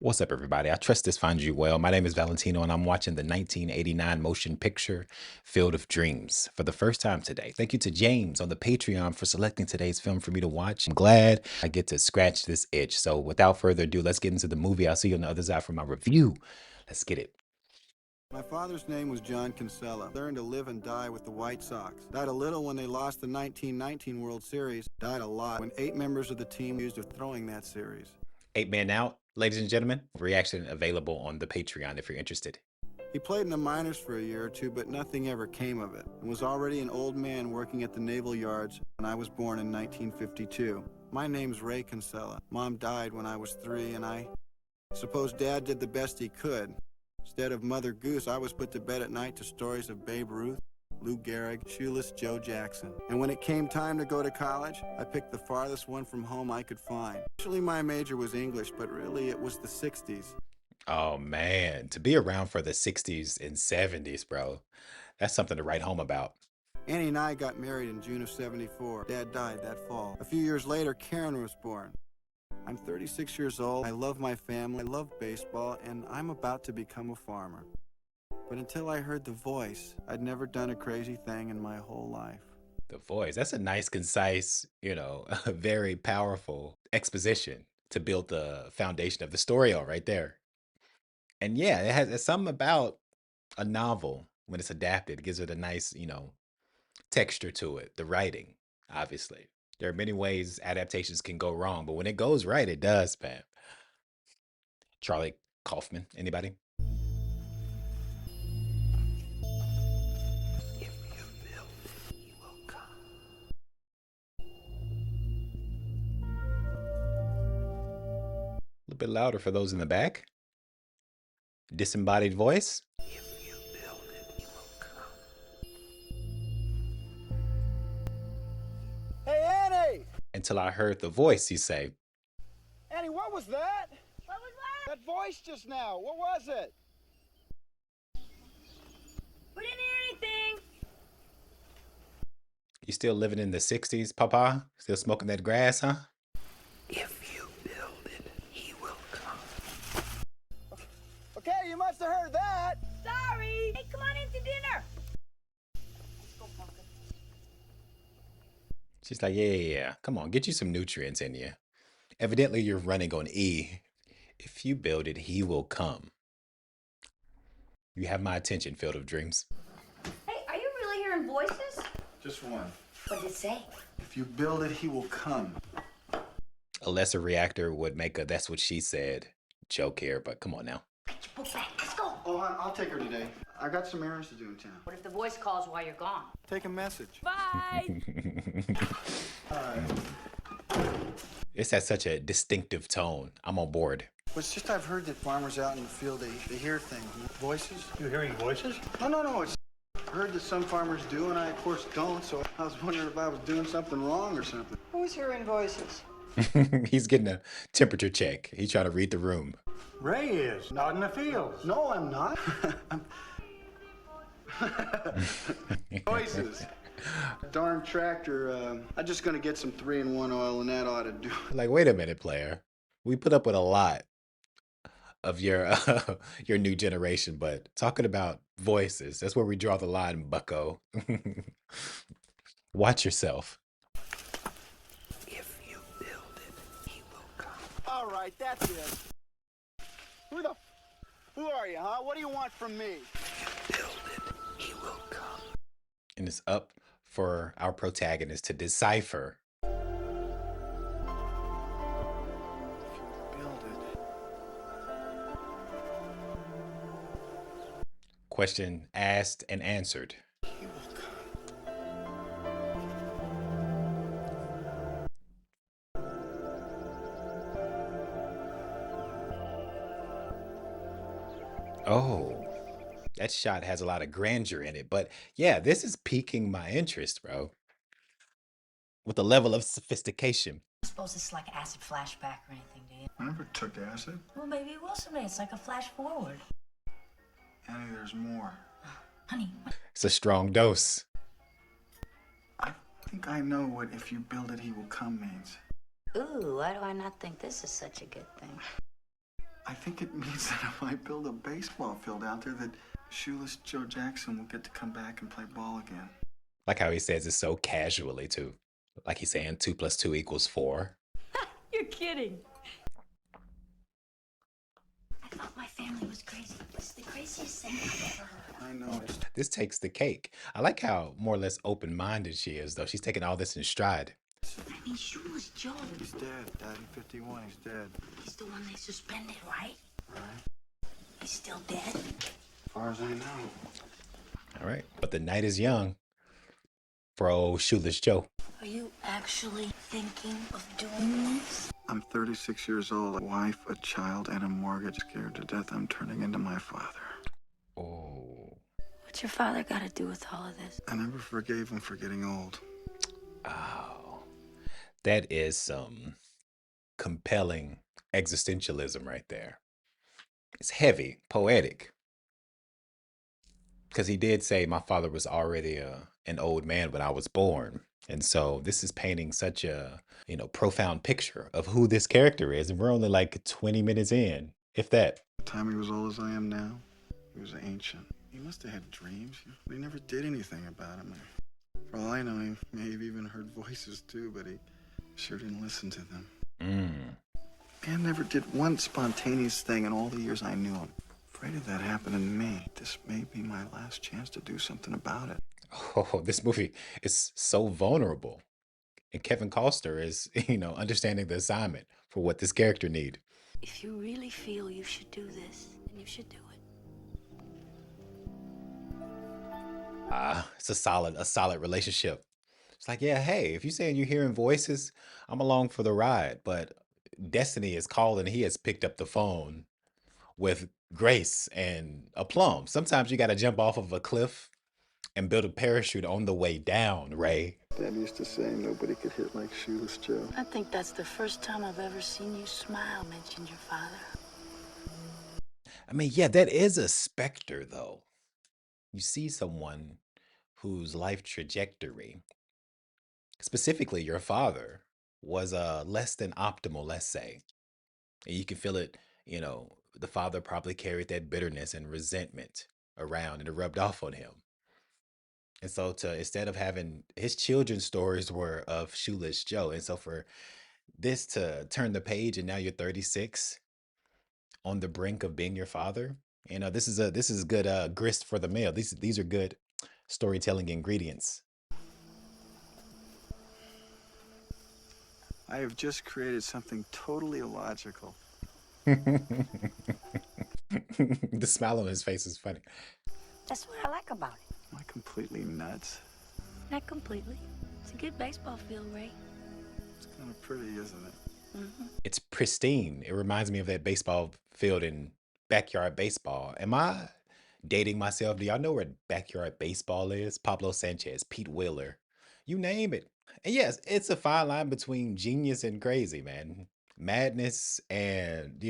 What's up, everybody? I trust this finds you well. My name is Valentino, and I'm watching the 1989 motion picture Field of Dreams for the first time today. Thank you to James on the Patreon for selecting today's film for me to watch. I'm glad I get to scratch this itch. So, without further ado, let's get into the movie. I'll see you on the other side for my review. Let's get it. My father's name was John Kinsella. Learned to live and die with the White Sox. Died a little when they lost the 1919 World Series. Died a lot when 8 members of the team used of throwing that series. 8 Man Out, ladies and gentlemen. Reaction available on the Patreon if you're interested. He played in the minors for a year or two, but nothing ever came of it, and was already an old man working at the Naval Yards when I was born in 1952. My name's Ray Kinsella. Mom died when I was 3, and I suppose Dad did the best he could. Instead of Mother Goose, I was put to bed at night to stories of Babe Ruth, Lou Gehrig, Shoeless Joe Jackson. And when it came time to go to college, I picked the farthest one from home I could find. Actually, my major was English, but really it was the 60s. Oh man, to be around for the 60s and 70s, bro. That's something to write home about. Annie and I got married in June of 74. Dad died that fall. A few years later, Karen was born. I'm 36 years old, I love my family, I love baseball, and I'm about to become a farmer. But until I heard the voice, I'd never done a crazy thing in my whole life. The voice. That's a nice, concise, very powerful exposition to build the foundation of the story on right there. And yeah, it's something about a novel when it's adapted, it gives it a nice, texture to it. The writing, obviously. There are many ways adaptations can go wrong, but when it goes right, it does, man. Charlie Kaufman, anybody? If you build it, he will come. A little bit louder for those in the back. Disembodied voice. If you build it, he will come. Hey, Annie! Until I heard the voice, you say. Annie, what was that? What was that? That voice just now, what was it? We didn't hear anything. You still living in the 60s, Papa? Still smoking that grass, huh? If you build it, he will come. Okay, you must have heard that. Sorry. Hey, come on in to dinner. Let's go, Pumpkin. She's like, yeah. Come on, get you some nutrients in you. Evidently, you're running on E. If you build it, he will come. You have my attention, Field of Dreams. Hey, are you really hearing voices? Just one. What did it say? If you build it, he will come. A lesser reactor would make a that's what she said joke here, but come on now. Get your book back. Let's go. Oh, I'll take her today. I got some errands to do in town. What if the voice calls while you're gone? Take a message. Bye. All right. It's at such a distinctive tone. I'm on board. Well, it's just I've heard that farmers out in the field, they hear things, voices. You hearing voices? No, it's heard that some farmers do, and I, of course, don't, so I was wondering if I was doing something wrong or something. Who's hearing voices? He's getting a temperature check. He's trying to read the room. Ray is, not in the fields. No, I'm not. Voices. Darn tractor, I'm just gonna get some 3-in-1 oil, and that ought to do it. Like, wait a minute, player. We put up with a lot of your your new generation, but talking about voices, that's where we draw the line, bucko. Watch yourself. If you build it, he will come. All right, that's it. Who are you, huh? What do you want from me? Build it, he will come. And it's up for our protagonist to decipher. Build it. Question asked and answered. He will come. Oh, that shot has a lot of grandeur in it. But yeah, this is piquing my interest, bro. With a level of sophistication. I suppose it's like acid flashback or anything, do you? I never took acid. Well, maybe it will someday. It's like a flash forward. Annie, there's more. Honey, It's a strong dose. I think I know what "if you build it, he will come" means. ooh, why do I not think this is such a good thing? I think it means that if I build a baseball field out there, that shoeless Joe Jackson will get to come back and play ball again. Like how he says it so casually too. Like he's saying 2 + 2 = 4. You're kidding. I thought my family was crazy. It's the craziest thing I've ever heard. I know. This takes the cake. I like how more or less open-minded she is, though. She's taking all this in stride. I mean, Shoeless Joe. He's dead. Daddy 51, he's dead. He's the one they suspended, right? Right? He's still dead. As far as I know. All right. But the night is young for old Shoeless Joe. Are you actually thinking of doing this? I'm 36 years old, a wife, a child, and a mortgage. Scared to death I'm turning into my father. Oh. What's your father got to do with all of this? I never forgave him for getting old. Oh. That is some compelling existentialism right there. It's heavy, poetic. Because he did say my father was already an old man when I was born. And so this is painting such a, profound picture of who this character is. And we're only like 20 minutes in, if that. By the time he was old as I am now, he was ancient. He must have had dreams. They never did anything about him. For all I know, he may have even heard voices too, but he sure didn't listen to them. Man never did one spontaneous thing in all the years I knew him. Afraid of that happening to me. This may be my last chance to do something about it. Oh, this movie is so vulnerable. And Kevin Costner is, understanding the assignment for what this character need. If you really feel you should do this, then you should do it. It's a solid relationship. It's like, yeah, hey, if you're saying you're hearing voices, I'm along for the ride. But Destiny is calling. He has picked up the phone with grace and aplomb. Sometimes you got to jump off of a cliff and build a parachute on the way down, Ray. Dad used to say nobody could hit like Shoeless Joe. I think that's the first time I've ever seen you smile mention your father. I mean, yeah, that is a specter, though. You see someone whose life trajectory, specifically your father, was less than optimal, let's say. And you can feel it, the father probably carried that bitterness and resentment around and it rubbed off on him. And so instead of having his children's stories were of Shoeless Joe. And so for this to turn the page and now you're 36 on the brink of being your father, this is good grist for the mill. These are good storytelling ingredients. I have just created something totally illogical. The smile on his face is funny. That's what I like about it. Am I completely nuts? Not completely. It's a good baseball field, Ray. It's kind of pretty, isn't it? It's pristine. It reminds me of that baseball field in Backyard Baseball. Am I dating myself? Do y'all know where Backyard Baseball is? Pablo Sanchez, Pete Wheeler, you name it. And yes, it's a fine line between genius and crazy, man. Madness and,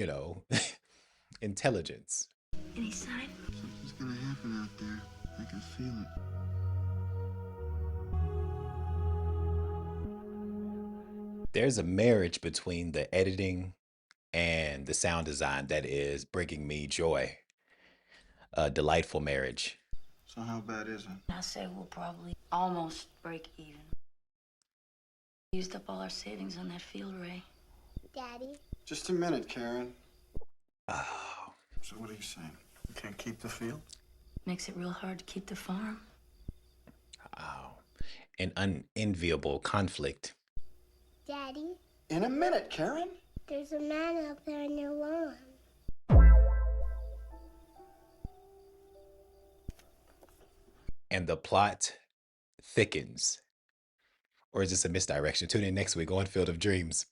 intelligence. Any sign? Something's gonna happen out there. I can feel it. There's a marriage between the editing and the sound design that is bringing me joy. A delightful marriage. So how bad is it? I say we'll probably almost break even. Used up all our savings on that field, Ray. Daddy. Just a minute, Karen. Oh, So what are you saying? You can't keep the field? Makes it real hard to keep the farm. oh. An unenviable conflict. Daddy, In a minute, Karen. there's a man out there on your lawn. And the plot thickens. Or is this a misdirection? Tune in next week on Field of Dreams.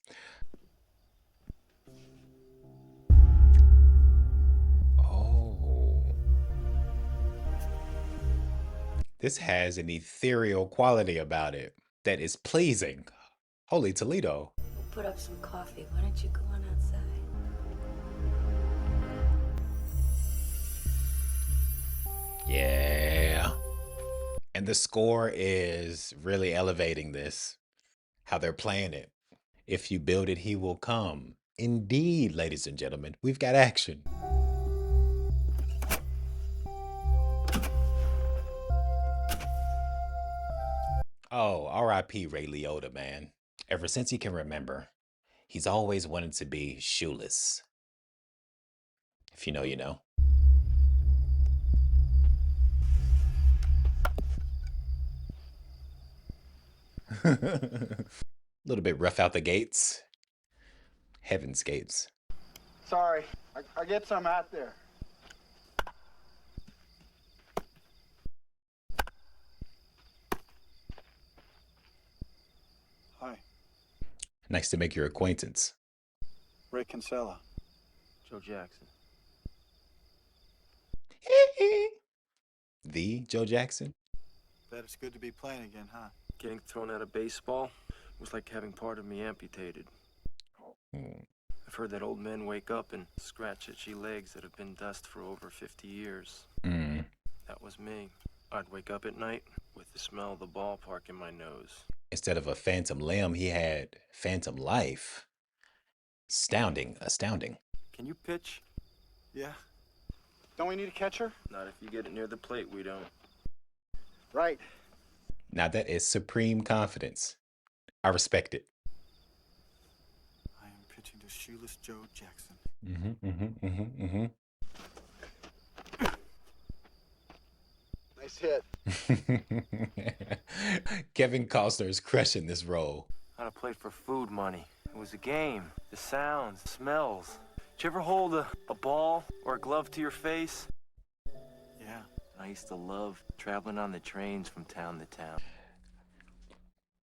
Oh. This has an ethereal quality about it that is pleasing. Holy Toledo. We'll put up some coffee. Why don't you go on outside? Yeah. And the score is really elevating this, how they're playing it. If you build it, he will come. Indeed, ladies and gentlemen, we've got action. Oh, R.I.P. Ray Liotta, man. Ever since he can remember, he's always wanted to be shoeless. If you know, you know. A little bit rough out the gates. Heaven's gates. Sorry, I get some out there. Hi, Nice to make your acquaintance. Ray Kinsella. Joe Jackson. The Joe Jackson? Bet it's good to be playing again, huh? Getting thrown out of baseball was like having part of me amputated. Hmm. I've heard that old men wake up and scratch itchy legs that have been dust for over 50 years. Mm. That was me. I'd wake up at night with the smell of the ballpark in my nose. Instead of a phantom limb, he had phantom life. Astounding, astounding. Can you pitch? Yeah. Don't we need a catcher? Not if you get it near the plate, we don't. Right. Now that is supreme confidence. I respect it. I am pitching to shoeless Joe Jackson. Nice hit. Kevin Costner is crushing this role. I played for food money. It was a game. The sounds, smells. Did you ever hold a ball or a glove to your face? Yeah. I used to love traveling on the trains from town to town.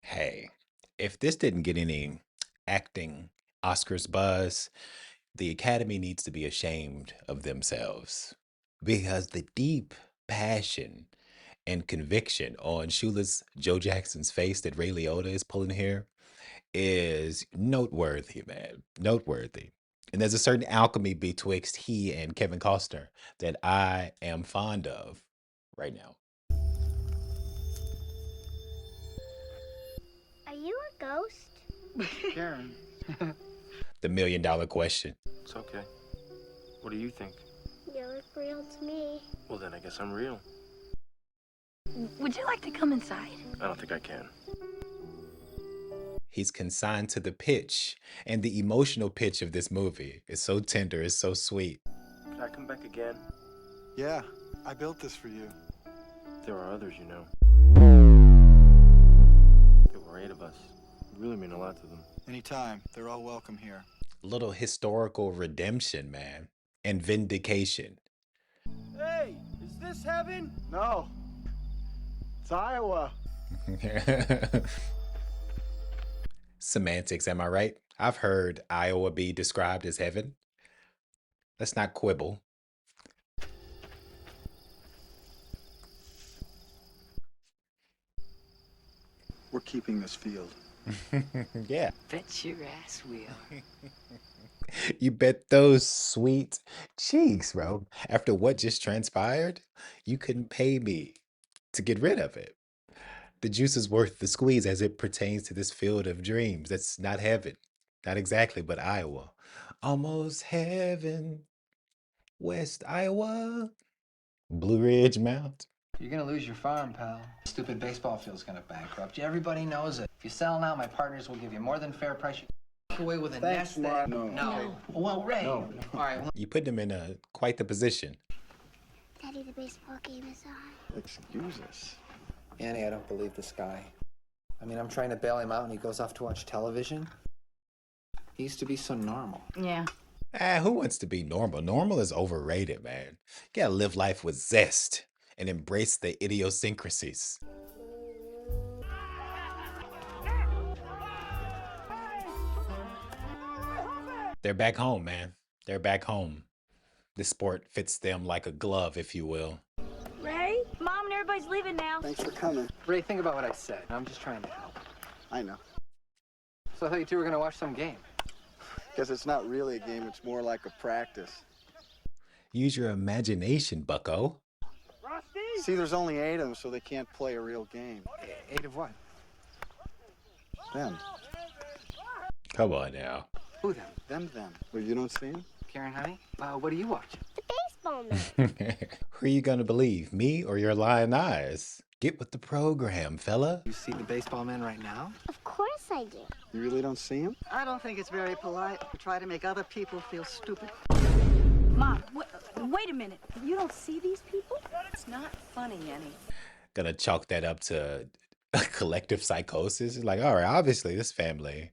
Hey, if this didn't get any acting Oscars buzz, the Academy needs to be ashamed of themselves. Because the deep passion and conviction on shoeless Joe Jackson's face that Ray Liotta is pulling here is noteworthy, man. Noteworthy. And there's a certain alchemy betwixt he and Kevin Costner that I am fond of right now. Are you a ghost? Karen. The $1,000,000 question. It's okay. What do you think? You look real to me. Well, then I guess I'm real. Would you like to come inside? I don't think I can. He's consigned to the pitch, and the emotional pitch of this movie is so tender, it's so sweet. Can I come back again? Yeah, I built this for you. There are others, you know. There were 8 of us. It really mean a lot to them. Anytime. They're all welcome here. Little historical redemption, man, and vindication. Hey, is this heaven? No. It's Iowa. Semantics, am I right? I've heard Iowa be described as heaven. Let's not quibble. We're keeping this field. Yeah. Bet your ass we are. You bet those sweet cheeks, bro. After what just transpired, you couldn't pay me to get rid of it. The juice is worth the squeeze as it pertains to this field of dreams. That's not heaven. Not exactly, but Iowa. Almost heaven. West Iowa. Blue Ridge Mount. You're gonna lose your farm, pal. Stupid baseball field's gonna bankrupt you. Everybody knows it. If you're selling out, my partners will give you more than fair price. You walk away with a Thanks, nest egg. Mark. No. Well, Ray. All right. Well, You put them in quite the position. Daddy, the baseball game is on. Excuse us. Annie, I don't believe this guy. I mean, I'm trying to bail him out, and he goes off to watch television. He used to be so normal. Yeah. Who wants to be normal? Normal is overrated, man. You gotta live life with zest and embrace the idiosyncrasies. They're back home, man. They're back home. This sport fits them like a glove, if you will. Ray? Mom and everybody's leaving now. Thanks for coming. Ray, think about what I said. I'm just trying to help. I know. So I thought you two were gonna watch some game. Because it's not really a game, it's more like a practice. Use your imagination, bucko. See, there's only 8 of them, so they can't play a real game. 8 of what? Them. Come on now. Who them? Them. Well, you don't see them? Karen, honey? What are you watching? The baseball man. Who are you gonna believe, me or your lying eyes? Get with the program, fella. You see the baseball man right now? Of course I do. You really don't see him? I don't think it's very polite to try to make other people feel stupid. Mom, wait a minute. You don't see these people? It's not funny, Annie. Gonna chalk that up to collective psychosis. Like, all right, obviously this family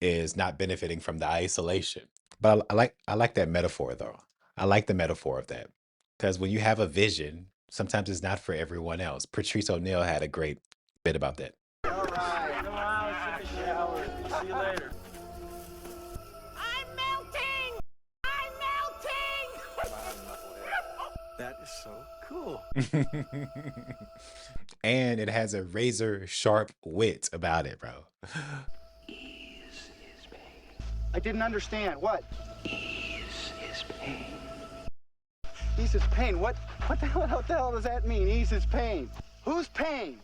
is not benefiting from the isolation. But I like that metaphor though. I like the metaphor of that. Because when you have a vision, sometimes it's not for everyone else. Patrice O'Neill had a great bit about that. All right, go out, take a shower. See you later. I'm melting! I'm melting! That is so cool. And it has a razor sharp wit about it, bro. I didn't understand. What? Ease his pain. Ease his pain. What the hell does that mean? Ease his pain. Whose pain?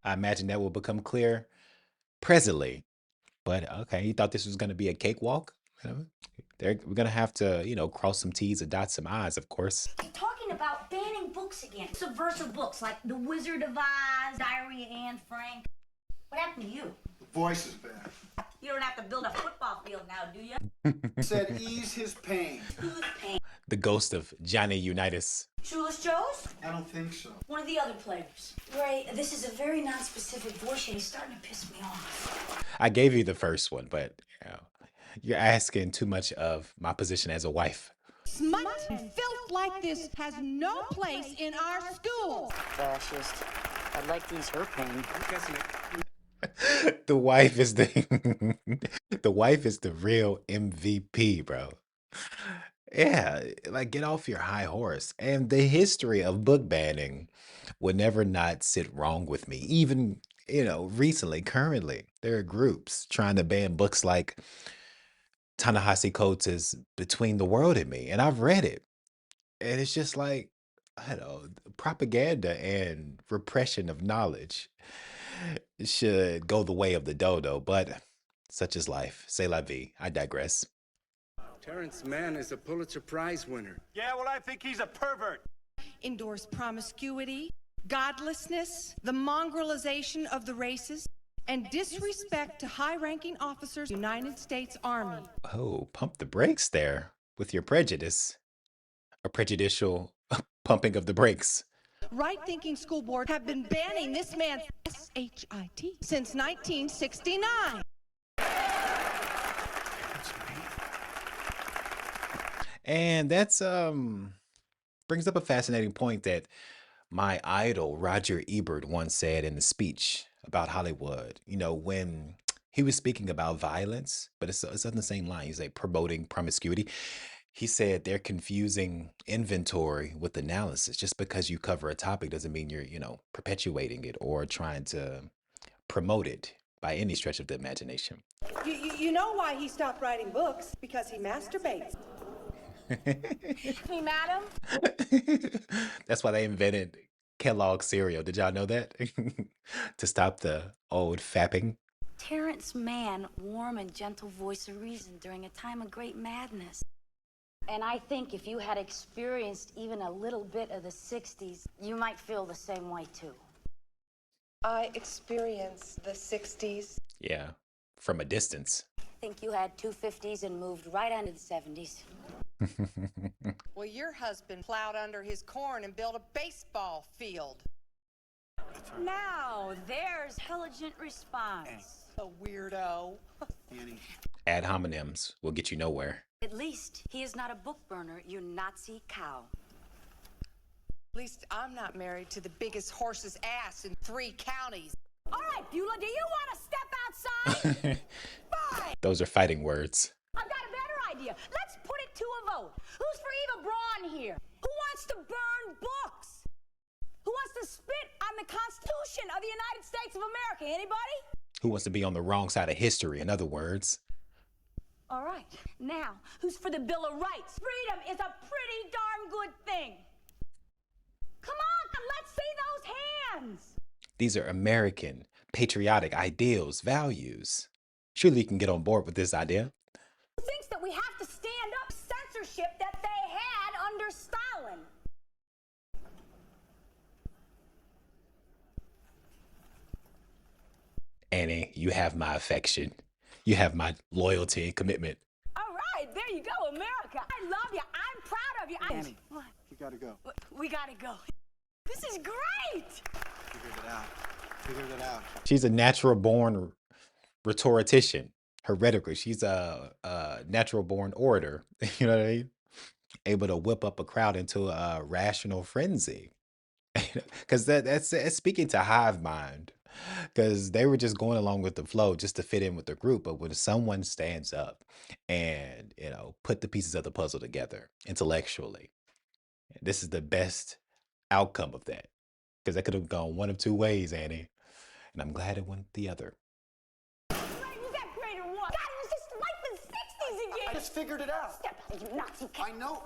I imagine that will become clear presently. But okay, you thought this was going to be a cakewalk? You know, we're going to have to, cross some T's and dot some I's, of course. Talking about banning books again. Subversive books like The Wizard of Oz, Diary of Anne Frank. What happened to you? The voice is back. You don't have to build a football field now, do you? Said ease his pain. Who's pain? The ghost of Johnny Unitas. Shoeless Joe's? I don't think so. One of the other players. Ray, this is a very non-specific voice and he's starting to piss me off. I gave you the first one, but you're asking too much of my position as a wife. Smut and filth like this has no place in our schools. Fascist. I'd like to ease her pain. The wife is the the wife is the real MVP, bro. Yeah, like get off your high horse. And the history of book banning would never not sit wrong with me. Even, recently, currently, there are groups trying to ban books like Ta-Nehisi Coates' Between the World and Me. And I've read it. And it's just like, I don't know, propaganda and repression of knowledge should go the way of the dodo, but such is life. C'est la vie. I digress. Terrence Mann is a Pulitzer Prize winner. Yeah, well, I think he's a pervert. Endorse promiscuity, godlessness, the mongrelization of the races, and disrespect to high-ranking officers of the United States Army. Oh, pump the brakes there with your prejudice. A prejudicial pumping of the brakes. Right-thinking school boards have been banning this man's S-H-I-T since 1969. And that's brings up a fascinating point that my idol Roger Ebert once said in a speech about Hollywood. When he was speaking about violence, but it's on the same line. He's like promoting promiscuity. He said they're confusing inventory with analysis. Just because you cover a topic doesn't mean you're, perpetuating it or trying to promote it by any stretch of the imagination. You know why he stopped writing books? Because he masturbates. Me, madam? That's why they invented Kellogg's cereal. Did y'all know that? To stop the old fapping. Terrence Mann, warm and gentle voice of reason during a time of great madness. And I think if you had experienced even a little bit of the 60s, you might feel the same way too. I experienced the 60s. Yeah, from a distance. I think you had two 50s and moved right into the 70s. Well, your husband plowed under his corn and built a baseball field. Now, there's intelligent response. A weirdo. Annie. Ad hominems will get you nowhere. At least he is not a book burner, you Nazi cow. At least I'm not married to the biggest horse's ass in 3 counties. All right, Beulah, do you want to step outside? Fine. Those are fighting words. I've got a better idea. Let's put it to a vote. Who's for Eva Braun here? Who wants to burn books? Who wants to spit on the Constitution of the United States of America? Anybody? Who wants to be on the wrong side of history, in other words? All right. Now, who's for the Bill of Rights? Freedom is a pretty darn good thing. Come on, let's see those hands. These are American, patriotic ideals, values. Surely you can get on board with this idea. Who thinks that we have to stand up censorship that they had under Stalin? Annie, you have my affection. You have my loyalty and commitment. All right, there you go, America. I love you. I'm proud of you. Annie, we gotta go. We gotta go. This is great. Figured it out. Figured it out. She's a natural born rhetorician. Her rhetoric, she's a natural born orator. You know what I mean? Able to whip up a crowd into a rational frenzy. Because that's speaking to hive mind. Because they were just going along with the flow just to fit in with the group. But when someone stands up and, put the pieces of the puzzle together intellectually, this is the best outcome of that. Because that could have gone one of two ways, Annie. And I'm glad it went the other. Right, you got greater one. God, it was just like the 60s again. I just figured it out. Step out, you Nazi. I know.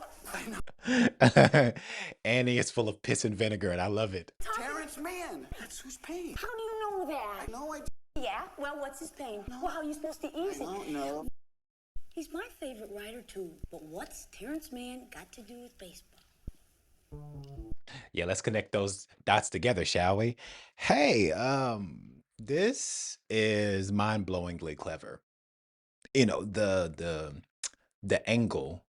Annie is full of piss and vinegar, and I love it. Terrence Mann. That's who's Payne. How do you know that? I know I Yeah, well, what's his pain? Well, how are you supposed to ease it? don't know. He's my favorite writer, too. But what's Terrence Mann got to do with baseball? Yeah, let's connect those dots together, shall we? Hey, this is mind-blowingly clever. The angle,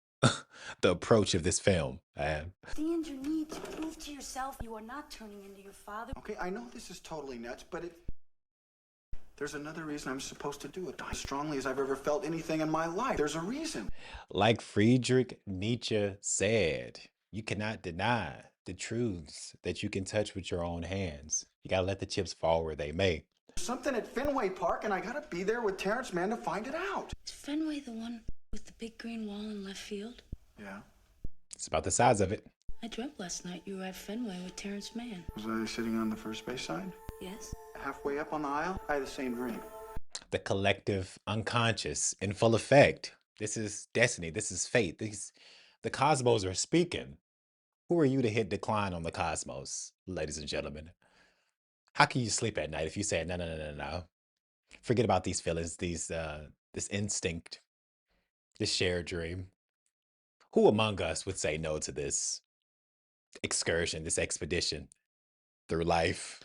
the approach of this film. Stand your need to prove to yourself you are not turning into your father. Okay, I know this is totally nuts, but there's another reason I'm supposed to do it. As strongly as I've ever felt anything in my life. There's a reason. Like Friedrich Nietzsche said, you cannot deny the truths that you can touch with your own hands. You gotta let the chips fall where they may. There's something at Fenway Park, and I gotta be there with Terrence Mann to find it out. Is Fenway the one with the big green wall in left field? Yeah. It's about the size of it. I dreamt last night you were at Fenway with Terrence Mann. Was I sitting on the first base side? Yes? Halfway up on the aisle? I had the same dream. The collective unconscious in full effect. This is destiny. This is fate. The cosmos are speaking. Who are you to hit decline on the cosmos, ladies and gentlemen? How can you sleep at night if you say, no, no, no, no, no? Forget about these feelings, this instinct, this shared dream. Who among us would say no to this excursion, this expedition through life?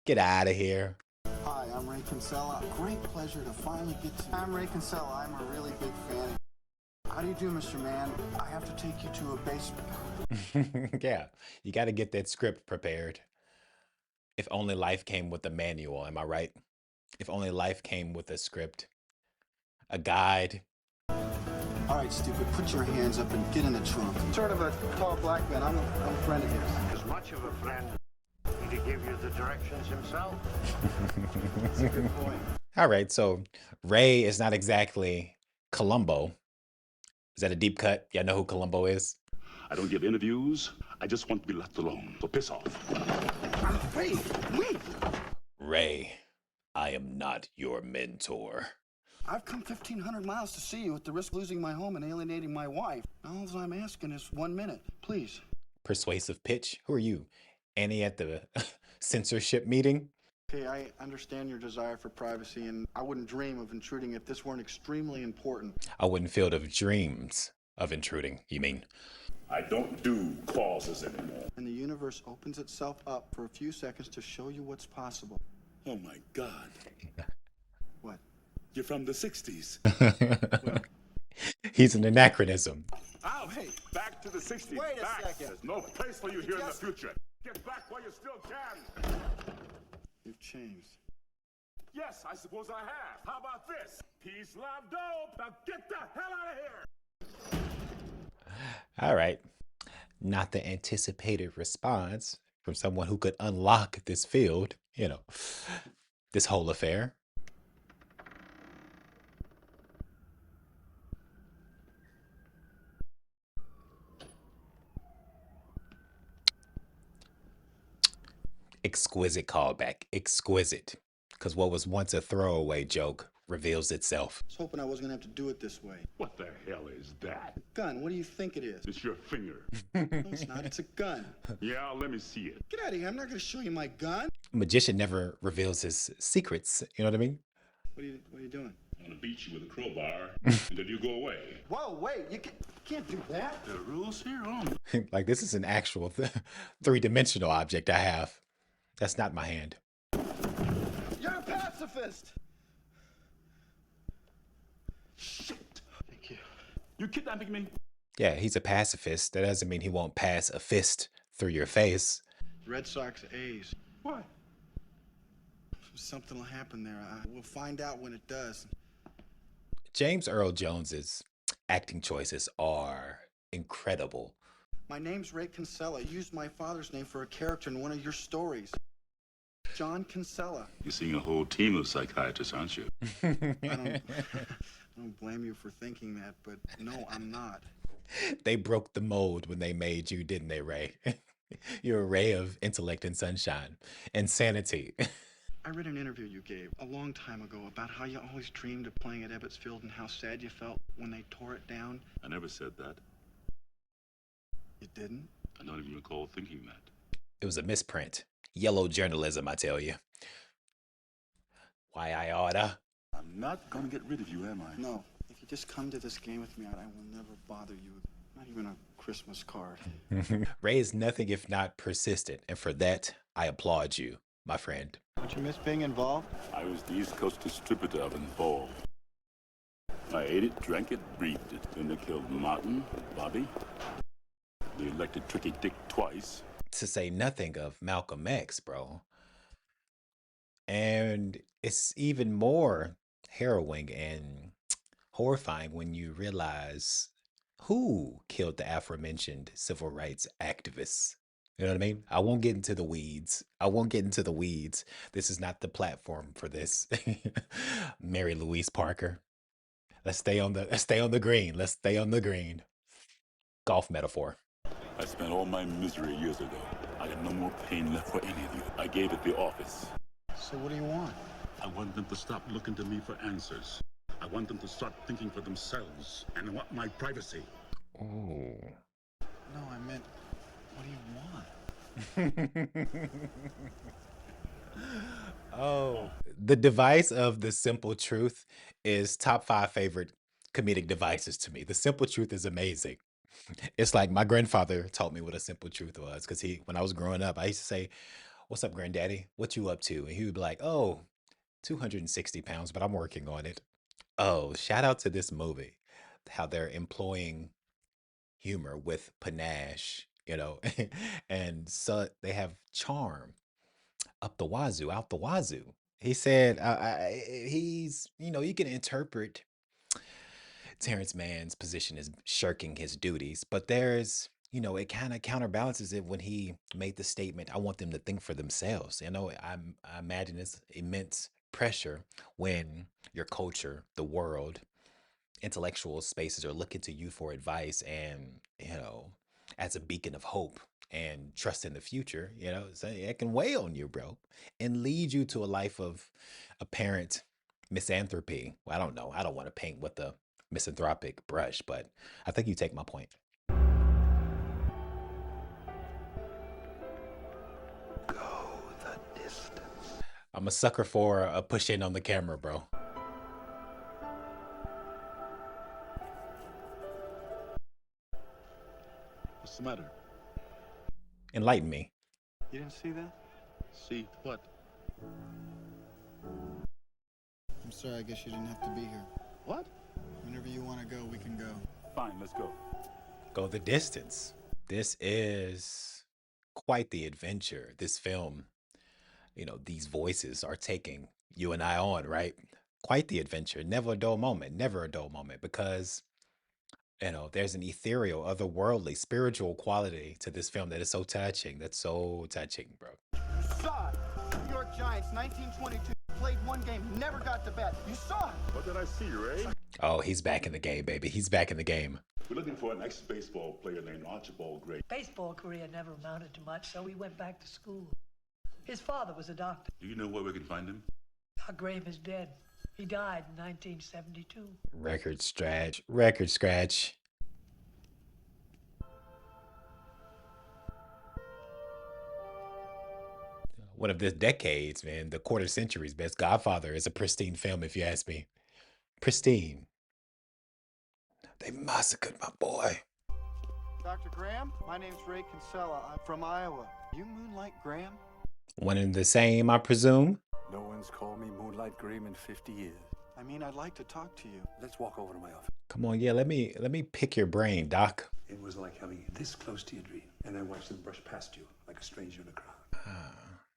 Get out of here. Hi, I'm Ray Kinsella. Great pleasure to finally get to... I'm Ray Kinsella. I'm a really big fan. How do you do, Mr. Mann? I have to take you to a basement. Yeah, you got to get that script prepared. If only life came with a manual, am I right? If only life came with a script, a guide. All right, stupid, put your hands up and get in the trunk. Sort of a tall black man. I'm a friend of his. As much of a friend, did he give you the directions himself? That's a good point. All right, so Ray is not exactly Columbo. Is that a deep cut? Y'all know who Columbo is? I don't give interviews. I just want to be left alone. So piss off. Wait. Ray, I am not your mentor. I've come 1,500 miles to see you at the risk of losing my home and alienating my wife. All I'm asking is 1 minute, please. Persuasive pitch? Who are you? Annie at the censorship meeting? Okay, I understand your desire for privacy, and I wouldn't dream of intruding if this weren't extremely important. I wouldn't field of dreams of intruding, you mean? I don't do pauses anymore. And the universe opens itself up for a few seconds to show you what's possible. Oh my God. What? You're from the 60s. He's an anachronism. Oh, hey, back to the 60s. Wait a back. second. There's no place for you here in the future. Get back while you still can. You've changed. Yes, I suppose I have. How about this? Peace, love, dope. Now get the hell out of here. All right. Not the anticipated response from someone who could unlock this field, this whole affair. Exquisite callback. Exquisite. Because what was once a throwaway joke reveals itself. I was hoping I wasn't going to have to do it this way. What the hell is that? Gun, what do you think it is? It's your finger. No, it's not. It's a gun. Yeah, let me see it. Get out of here. I'm not going to show you my gun. A magician never reveals his secrets. You know what I mean? What are you doing? I'm gonna beat you with a crowbar, and then you go away. Whoa, wait, you can't do that. There are rules here, Like this is an actual three-dimensional object I have. That's not my hand. You're a pacifist. Shit. Thank you. You kidnapping me? Yeah, he's a pacifist. That doesn't mean he won't pass a fist through your face. Red Sox A's. Why? Something will happen there. We'll find out when it does. James Earl Jones's acting choices are incredible. My name's Ray Kinsella. I used my father's name for a character in one of your stories. John Kinsella. You're seeing a whole team of psychiatrists, aren't you? I don't blame you for thinking that, but no, I'm not. They broke the mold when they made you, didn't they, Ray? You're a ray of intellect and sunshine and sanity. I read an interview you gave a long time ago about how you always dreamed of playing at Ebbets Field and how sad you felt when they tore it down. I never said that. You didn't? I don't even recall thinking that. It was a misprint. Yellow journalism, I tell you. Why I oughta. I'm not gonna get rid of you, am I? No. If you just come to this game with me, I will never bother you. Not even a Christmas card. Ray is nothing if not persistent, and for that, I applaud you, my friend. Don't you miss being involved? I was the East Coast distributor of Involved. I ate it, drank it, breathed it. Then they killed Martin, Bobby. They elected Tricky Dick twice. To say nothing of Malcolm X, bro. And it's even more harrowing and horrifying when you realize who killed the aforementioned civil rights activists. You know what I mean? I won't get into the weeds. I won't get into the weeds. This is not the platform for this. Mary Louise Parker. Let's stay on the green. Let's stay on the green. Golf metaphor. I spent all my misery years ago. I got no more pain left for any of you. I gave it the office. So what do you want? I want them to stop looking to me for answers. I want them to start thinking for themselves. And I want my privacy. Oh. No, I meant, what do you want? Oh. The device of the simple truth is top 5 favorite comedic devices to me. The simple truth is amazing. It's like my grandfather taught me what a simple truth was because when I was growing up, I used to say, "What's up, granddaddy? What you up to?" And he would be like, "Oh, 260 pounds, but I'm working on it." Oh, shout out to this movie, how they're employing humor with panache, and so they have charm up the wazoo, out the wazoo. He said, you can interpret Terrence Mann's position as shirking his duties, but it kind of counterbalances it when he made the statement, "I want them to think for themselves." I imagine it's immense pressure when your culture, the world, intellectual spaces are looking to you for advice and, as a beacon of hope and trust in the future, so it can weigh on you, bro, and lead you to a life of apparent misanthropy. Well, I don't know. I don't want to paint with a misanthropic brush, but I think you take my point. Go the distance. I'm a sucker for a push in on the camera, bro. What's the matter? Enlighten me. You didn't see that? See what? I'm sorry, I guess you didn't have to be here. What? Whenever you want to go, we can go. Fine, let's go. Go the distance. This is quite the adventure. This film, these voices are taking you and I on, right? Quite the adventure. Never a dull moment. Never a dull moment because, there's an ethereal, otherworldly, spiritual quality to this film that is so touching. That's so touching, bro. You saw it. New York Giants, 1922. Played one game, never got to bat. You saw it. What did I see, Ray? Oh, he's back in the game, baby. He's back in the game. We're looking for an ex-baseball player named Archibald Gray. Baseball career never amounted to much, so he went back to school. His father was a doctor. Do you know where we can find him? Doc Graham is dead. He died in 1972. Record scratch. Record scratch. one of this decade's, man, the quarter century's best. Godfather is a pristine film, if you ask me. Pristine. They massacred my boy. Dr. Graham, my name's Ray Kinsella. I'm from Iowa. You Moonlight Graham? One and the same, I presume. No one's called me Moonlight Graham in 50 years. I mean, I'd like to talk to you. Let's walk over to my office. Come on, yeah, let me pick your brain, Doc. It was like coming this close to your dream, and then watch them brush past you like a stranger in a crowd.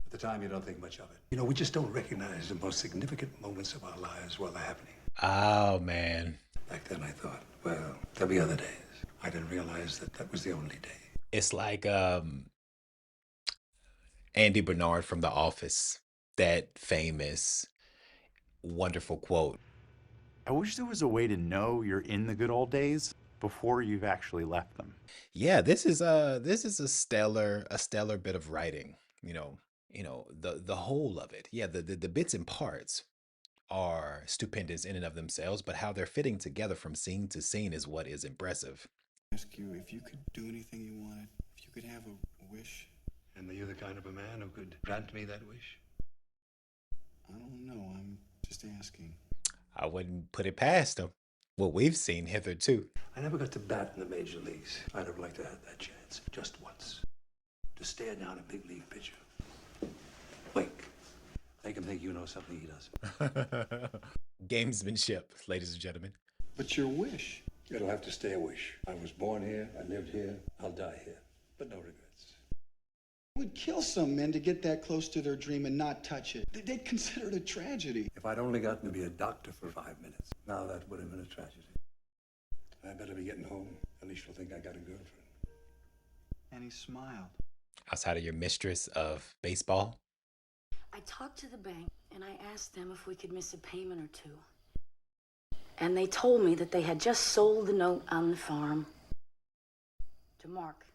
At the time, you don't think much of it. You know, we just don't recognize the most significant moments of our lives while they're happening. Oh, man. Back then, I thought, well, there'll be other days. I didn't realize that that was the only day. It's like Andy Bernard from The Office, that famous, wonderful quote. I wish there was a way to know you're in the good old days before you've actually left them. Yeah, this is a stellar bit of writing. The whole of it. Yeah, the bits and parts are stupendous in and of themselves, but how they're fitting together from scene to scene is what is impressive. Ask you if you could do anything you wanted, if you could have a wish. And are you the kind of a man who could grant me that wish? I don't know. I'm just asking. I wouldn't put it past them. What we've seen hitherto. I never got to bat in the major leagues. I'd have liked to have that chance, just once. To stare down a big league pitcher. Wink. Make him think you know something he doesn't. Gamesmanship, ladies and gentlemen. But your wish. It'll have to stay a wish. I was born here, I lived here, I'll die here. But no regrets. It would kill some men to get that close to their dream and not touch it. They'd consider it a tragedy. If I'd only gotten to be a doctor for 5 minutes, now that would have been a tragedy. I better be getting home. At least you'll think I got a girlfriend. And he smiled. Outside of your mistress of baseball? I talked to the bank and I asked them if we could miss a payment or two. And they told me that they had just sold the note on the farm to Mark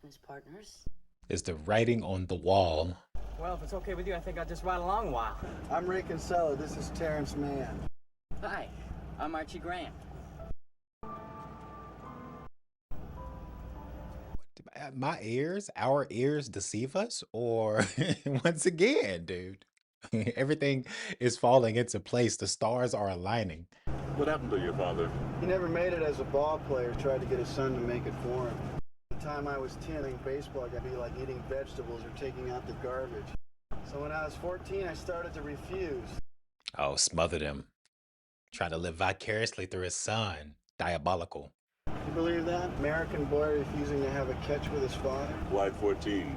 and his partners. Is the writing on the wall. Well, if it's okay with you, I think I'll just ride along a while. I'm Ray Kinsella. This is Terrence Mann. Hi, I'm Archie Graham. Our ears deceive us? Or once again, dude, everything is falling into place. The stars are aligning. What happened to your father? He never made it as a ball player. Tried to get his son to make it for him. The time I was 10, I think baseball got to be like eating vegetables or taking out the garbage. So when I was 14, I started to refuse. Oh, smothered him. Trying to live vicariously through his son. Diabolical. You believe that? American boy refusing to have a catch with his father? Why 14?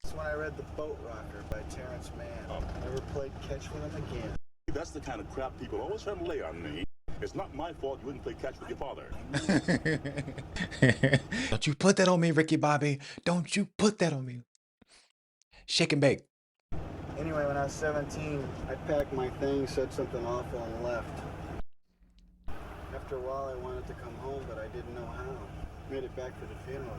That's when I read The Boat Rocker by Terrence Mann. Never played catch with him again. That's the kind of crap people always try to lay on me. It's not my fault you wouldn't play catch with your father. Don't you put that on me, Ricky Bobby. Don't you put that on me. Shake and bake. Anyway, when I was 17, I packed my things, said something awful, and left. After a while, I wanted to come home, but I didn't know how. Made it back for the funeral.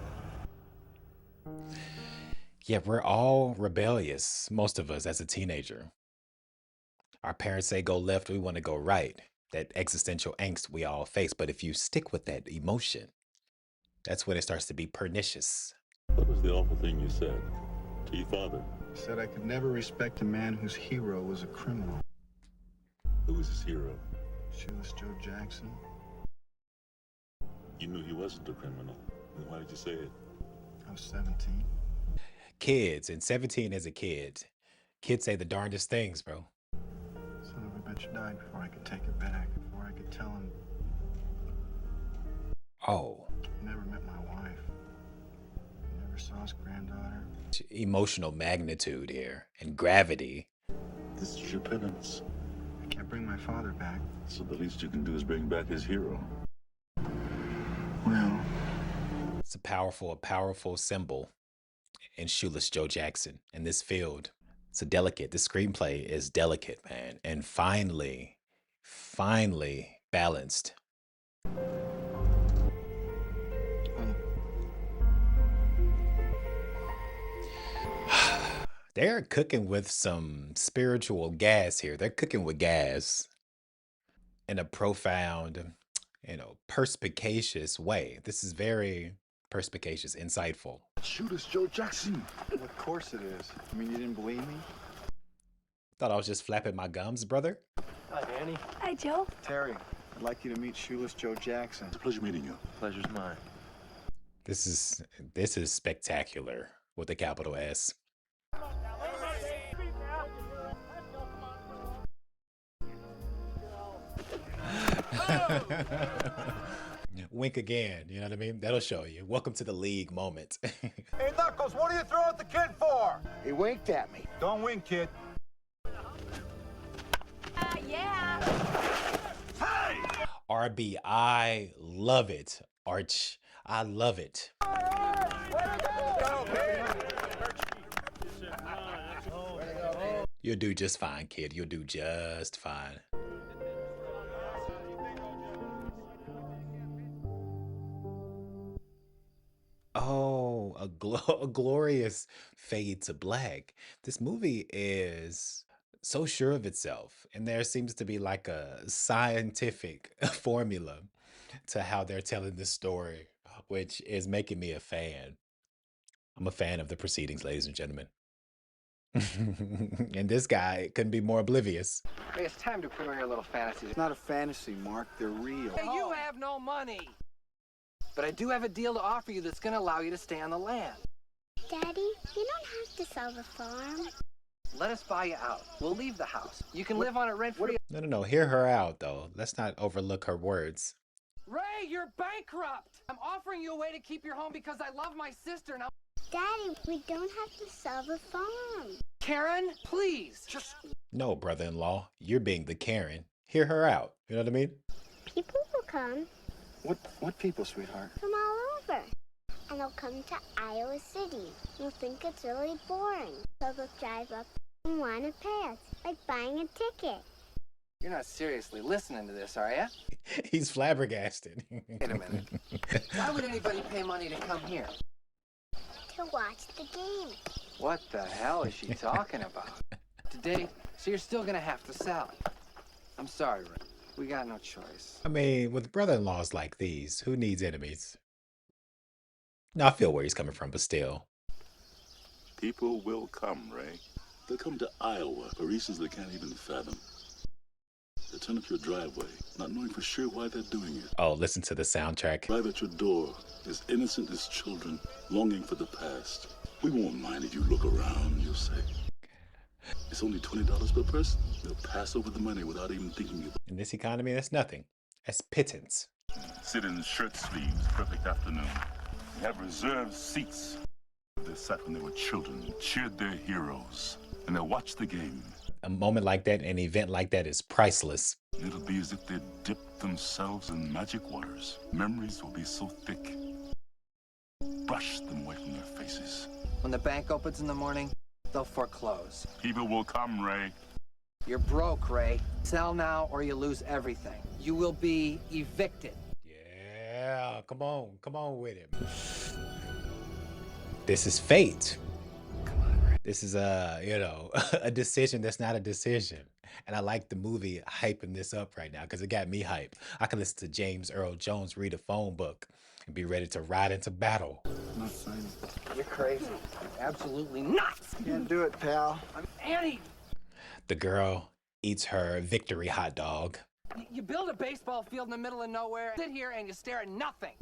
Yeah, we're all rebellious, most of us as a teenager. Our parents say go left, we want to go right. That existential angst we all face. But if you stick with that emotion, that's when it starts to be pernicious. What was the awful thing you said to your father? I said I could never respect a man whose hero was a criminal. Who was his hero? Shoeless Joe Jackson. You knew he wasn't a criminal. Then why did you say it? I was 17. Kids, and 17 as a kid. Kids say the darndest things, bro. Son of a bitch died before I could take it back, before I could tell him. Oh. He never met my wife. He never saw his granddaughter. Emotional magnitude here, and gravity. This is your penance. I can't bring my father back. So the least you can do is bring back his hero. Well, it's a powerful symbol in Shoeless Joe Jackson in this field. It's a delicate, the screenplay is delicate, man, and finely balanced. They're cooking with some spiritual gas here. They're cooking with gas in a profound, perspicacious way. This is very perspicacious, insightful. Shoot us, Joe Jackson. Of course it is. I mean, you didn't believe me? Thought I was just flapping my gums, brother. Hi, Danny. Hi, Joe. Terry, I'd like you to meet Shoeless Joe Jackson. It's a pleasure meeting you. Pleasure's mine. This is spectacular with a capital S. Wink again, you know what I mean? That'll show you. Welcome to the league moment. Hey, Knuckles, what are you throwing at the kid for? He winked at me. Don't wink, kid. Yeah. RB, I love it. Arch, I love it. You'll do just fine, kid. You'll do just fine. Oh, a glorious fade to black. This movie is so sure of itself, and there seems to be like a scientific formula to how they're telling this story, which is making me a fan. I'm a fan of the proceedings, ladies and gentlemen. And this guy couldn't be more oblivious. Hey, it's time to put on your little fantasies. It's not a fantasy, Mark. They're real. Hey, you have no money. But I do have a deal to offer you that's going to allow you to stay on the land. Daddy, you don't have to sell the farm. Let us buy you out. We'll leave the house. You can live on it rent-free. No, no, no. Hear her out, though. Let's not overlook her words. Ray, you're bankrupt. I'm offering you a way to keep your home because I love my sister. Now, Daddy, we don't have to sell the farm. Karen, please. Just No, brother-in-law. You're being the Karen. Hear her out. You know what I mean? People will come What people, sweetheart? from all over. And they'll come to Iowa City. They'll think it's really boring. So they'll drive up and want to pay us, like buying a ticket. you're not seriously listening to this, are you? He's flabbergasted. Wait a minute. Why would anybody pay money to come here? To watch the game. What the hell is she talking about? Today, so you're still gonna have to sell. I'm sorry, Ray. We got no choice. I mean, with brother-in-laws like these, who needs enemies? No, I feel where he's coming from, but still. People will come, Ray. They'll come to Iowa for reasons they can't even fathom. They'll turn up your driveway, not knowing for sure why they're doing it. Oh, listen to the soundtrack. Arrive at your door, as innocent as children, longing for the past. We won't mind if you look around, you'll say. It's only $20 per person. They'll pass over the money without even thinking about it. In this economy, that's nothing. That's pittance. Sit in shirt sleeves, perfect afternoon. We have reserved seats. They sat when they were children, cheered their heroes, and they'll watch the game. A moment like that, an event like that is priceless. It'll be as if they'd dipped themselves in magic waters. Memories will be so thick. Brush them away from their faces. When the bank opens in the morning, they'll foreclose. People will come, Ray. You're broke, Ray. Sell now or you lose everything. You will be evicted. Yeah, come on with it. This is fate. This is a decision that's not a decision. And I like the movie hyping this up right now because it got me hype. I can listen to James Earl Jones read a phone book and be ready to ride into battle. Not saying. You're crazy. You're absolutely nuts. Can't do it, pal. Annie, The girl eats her victory hot dog. you build a baseball field in the middle of nowhere, sit here and you stare at nothing.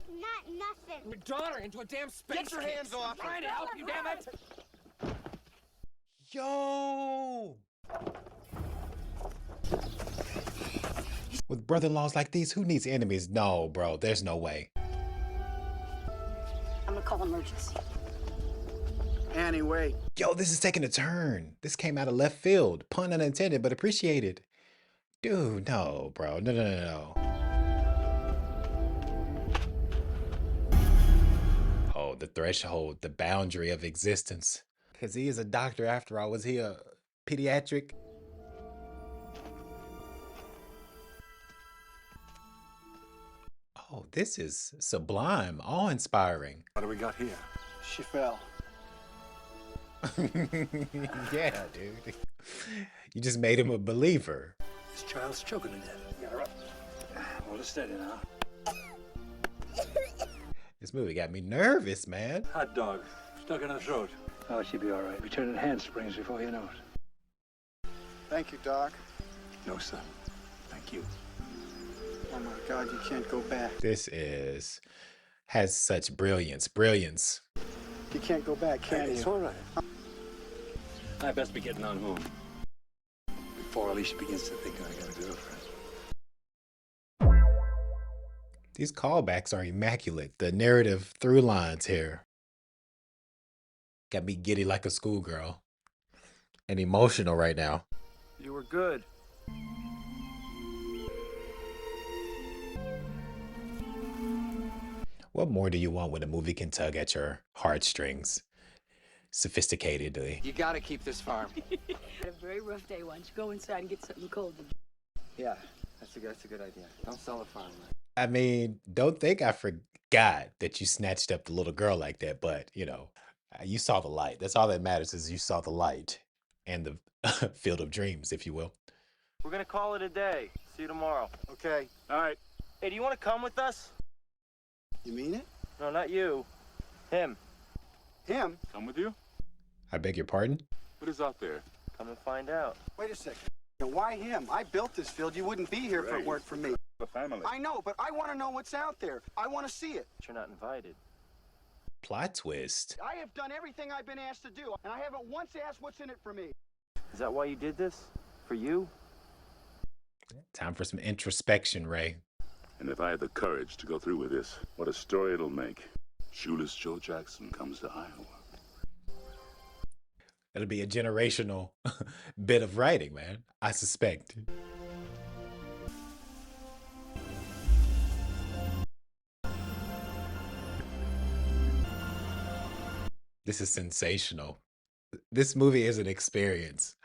Not nothing. Your daughter into a damn space. Get your hands off. I'm trying to help you, damn it. Yo! With brother-in-laws like these, who needs enemies? No, bro, there's no way. I'm gonna call emergency. Annie, wait. Yo, this is taking a turn. This came out of left field. Pun unintended, but appreciated. Dude, no, bro. No. Oh, the threshold, the boundary of existence. Because he is a doctor after all. Was he a pediatric? Oh, this is sublime, awe-inspiring. What do we got here? She fell. Yeah, dude. You just made him a believer. This child's choking to death. Got her up. Hold it steady now. This movie got me nervous, man. Hot dog. Stuck in her throat. Oh, she'll be all right. Returning handsprings before you know it. Thank you, Doc. No, son. Thank you. Oh my God, you can't go back. This has such brilliance. Brilliance. You can't go back, can It's you? all right. I best be getting on home before Alicia begins to think I got a girlfriend. These callbacks are immaculate. The narrative through lines here got me giddy like a schoolgirl and emotional right now. You were good. What more do you want when a movie can tug at your heartstrings sophisticatedly? You gotta keep this farm. Had a very rough day. Why don't you go inside and get something cold to drink? Yeah, that's a good idea. Don't sell the farm. I mean, don't think I forgot that you snatched up the little girl like that, but you saw the light. That's all that matters is you saw the light and the field of dreams, if you will. We're gonna call it a day. See you tomorrow. Okay. All right. Hey, do you want to come with us? You mean it? No, not you. Him. Him? Come with you? I beg your pardon? What is out there? Come and find out. Wait a second. Now, why him? I built this field. You wouldn't be here if it weren't for me. The family. I know, but I want to know what's out there. I want to see it. But you're not invited. Plot twist. I have done everything I've been asked to do, and I haven't once asked what's in it for me. Is that why you did this? For you? Time for some introspection, Ray. And if I had the courage to go through with this, what a story it'll make. Shoeless Joe Jackson comes to Iowa. It'll be a generational bit of writing, man. I suspect. This is sensational. This movie is an experience.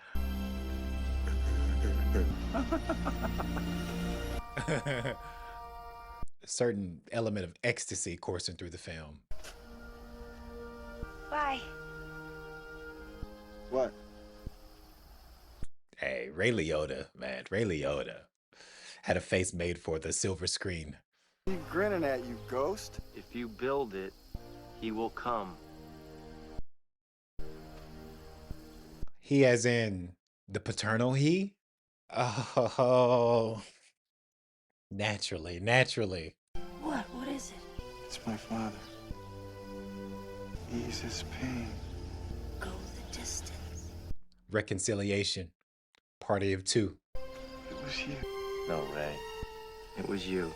A certain element of ecstasy coursing through the film. Bye. What? Hey, Ray Liotta, man. Ray Liotta had a face made for the silver screen. What are you grinning at, you ghost? If you build it, he will come. He as in the paternal he? Oh, naturally. What? What is it? It's my father. Ease his pain. Go the distance. Reconciliation. Party of two. It was you. No, Ray. It was you.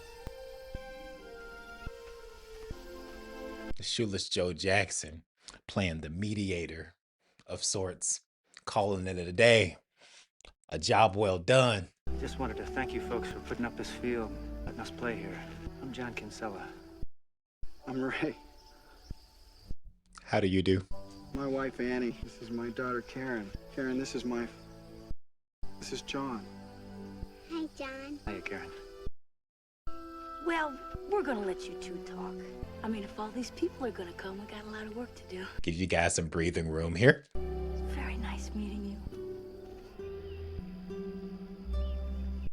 The shoeless Joe Jackson playing the mediator of sorts. Calling it a day. A job well done. Just wanted to thank you folks for putting up this field, letting us play here. I'm John Kinsella. I'm Ray. How do you do? My wife, Annie. This is my daughter, Karen. Karen, this is John. Hi, John. Hiya, Karen. Well, we're gonna let you two talk. I mean, if all these people are gonna come, we got a lot of work to do. Give you guys some breathing room here. Very nice meeting you.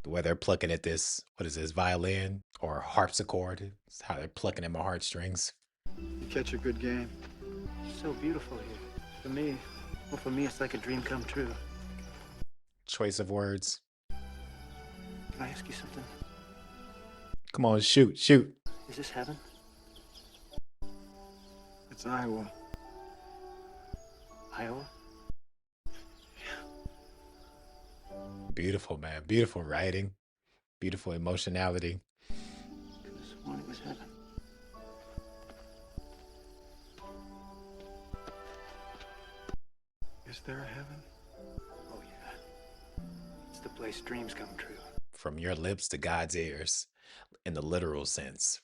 The way they're plucking at this, what is this, violin or harpsichord? It's how they're plucking at my heartstrings. You catch a good game. It's so beautiful here. For me, it's like a dream come true. Choice of words. Can I ask you something? Come on, shoot. Is this heaven? It's Iowa. Iowa? Beautiful, man. Beautiful writing. Beautiful emotionality. Could have sworn it was heaven. Is there a heaven? Oh, yeah. It's the place dreams come true. From your lips to God's ears, in the literal sense.